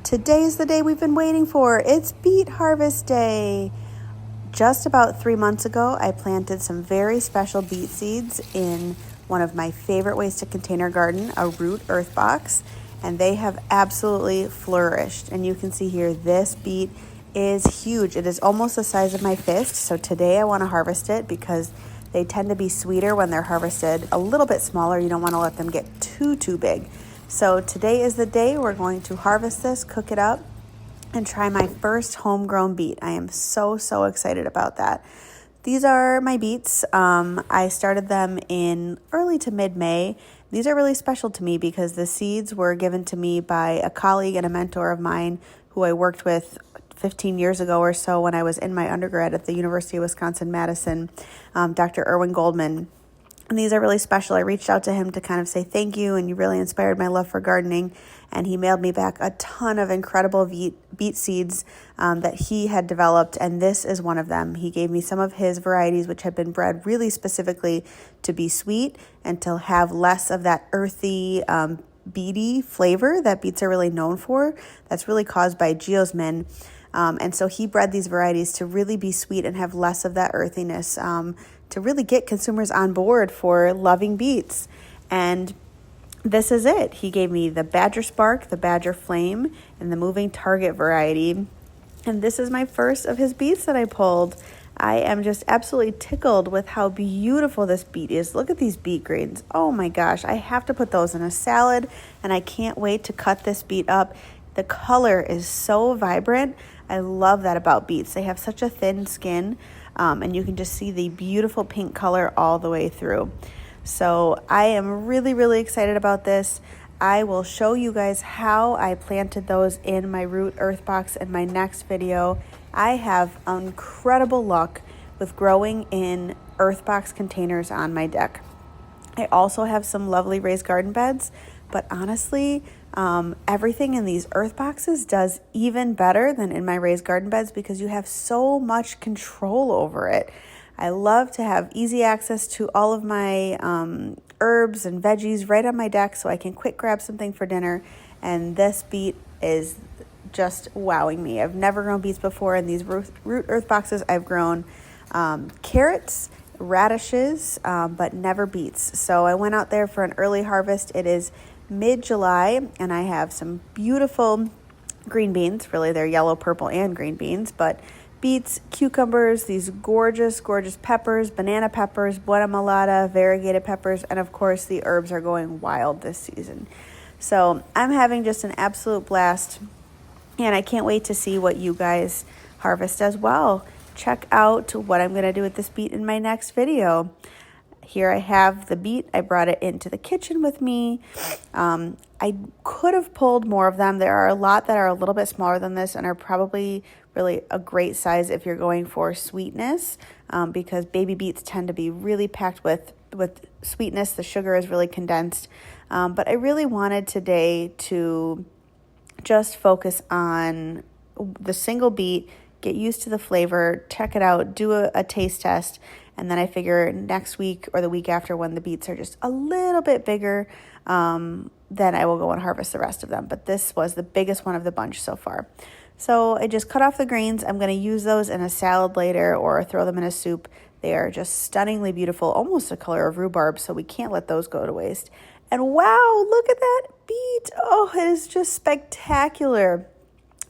Today is the day we've been waiting for. It's beet harvest day. Just about 3 months ago, I planted some very special beet seeds in one of my favorite ways to container garden, a root earth box, and they have absolutely flourished. And you can see here, this beet is huge. It is almost the size of my fist. So today I want to harvest it because they tend to be sweeter when they're harvested a little bit smaller. You don't want to let them get too big. So today is the day we're going to harvest this, cook it up, and try my first homegrown beet. I am so excited about that. These are my beets. I started them in early to mid-May. These are really special to me because the seeds were given to me by a colleague and a mentor of mine who I worked with 15 years ago or so when I was in my undergrad at the University of Wisconsin-Madison, Dr. Irwin Goldman. And these are really special. I reached out to him to kind of say thank you, and you really inspired my love for gardening. And he mailed me back a ton of incredible beet seeds that he had developed, and this is one of them. He gave me some of his varieties, which had been bred really specifically to be sweet and to have less of that earthy, beety flavor that beets are really known for. That's really caused by geosmin. And so he bred these varieties to really be sweet and have less of that earthiness, to really get consumers on board for loving beets. And this is it. He gave me the Badger Spark, the Badger Flame, and the Moving Target variety. And this is my first of his beets that I pulled. I am just absolutely tickled with how beautiful this beet is. Look at these beet greens. Oh my gosh, I have to put those in a salad, and I can't wait to cut this beet up. The color is so vibrant. I love that about beets. They have such a thin skin, and you can just see the beautiful pink color all the way through. So I am really excited about this. I will show you guys how I planted those in my root earth box in my next video. I have incredible luck with growing in earth box containers on my deck. I also have some lovely raised garden beds, but honestly, everything in these earth boxes does even better than in my raised garden beds because you have so much control over it. I love to have easy access to all of my herbs and veggies right on my deck so I can quick grab something for dinner. And this beet is just wowing me. I've never grown beets before. In these root earth boxes, I've grown carrots, radishes, but never beets. So I went out there for an early harvest. It is mid-July, and I have some beautiful green beans. Really, they're yellow, purple, and green beans, but beets, cucumbers, these gorgeous peppers, banana peppers, buena mulata, variegated peppers, and of course the herbs are going wild this season. So I'm having just an absolute blast, and I can't wait to see what you guys harvest as well. Check out what I'm going to do with this beet in my next video. Here I have the beet. I brought it into the kitchen with me. I could have pulled more of them. There are a lot that are a little bit smaller than this and are probably really a great size if you're going for sweetness, because baby beets tend to be really packed with sweetness. The sugar is really condensed. But I really wanted today to just focus on the single beet, get used to the flavor, check it out, do a taste test, and then I figure next week or the week after when the beets are just a little bit bigger, then I will go and harvest the rest of them. But this was the biggest one of the bunch so far. So I just cut off the greens. I'm going to use those in a salad later or throw them in a soup. They are just stunningly beautiful, almost the color of rhubarb, so we can't let those go to waste. And wow, look at that beet. Oh, it is just spectacular.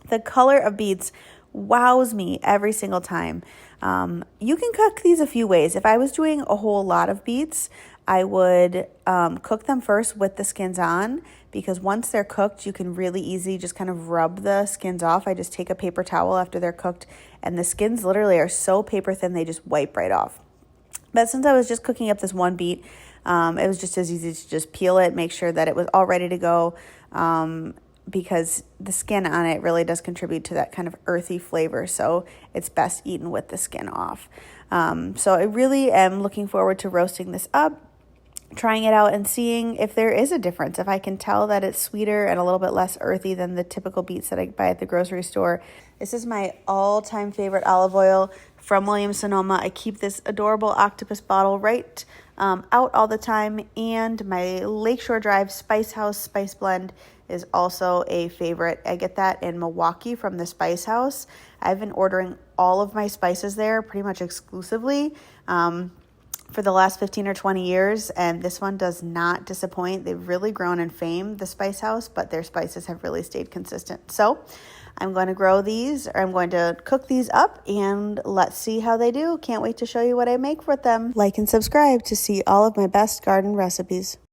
The color of beets wows me every single time. You can cook these a few ways. If I was doing a whole lot of beets, I would cook them first with the skins on, because once they're cooked, you can really easily just kind of rub the skins off. I just take a paper towel after they're cooked, and the skins literally are so paper thin, they just wipe right off. But since I was just cooking up this one beet, it was just as easy to just peel it, make sure that it was all ready to go, because the skin on it really does contribute to that kind of earthy flavor. So it's best eaten with the skin off. So I really am looking forward to roasting this up. trying it out and seeing if there is a difference, if I can tell that it's sweeter and a little bit less earthy than the typical beets that I buy at the grocery store. This is my all-time favorite olive oil from Williams-Sonoma. I keep this adorable octopus bottle right out all the time, and my Lakeshore Drive Spice House Spice Blend is also a favorite. I get that in Milwaukee from the Spice House. I've been ordering all of my spices there pretty much exclusively for the last 15 or 20 years, and this one does not disappoint. They've really grown in fame, the Spice House, but their spices have really stayed consistent. So I'm going to grow these, or I'm going to cook these up, and let's see how they do. Can't wait to show you what I make with them. Like and subscribe to see all of my best garden recipes.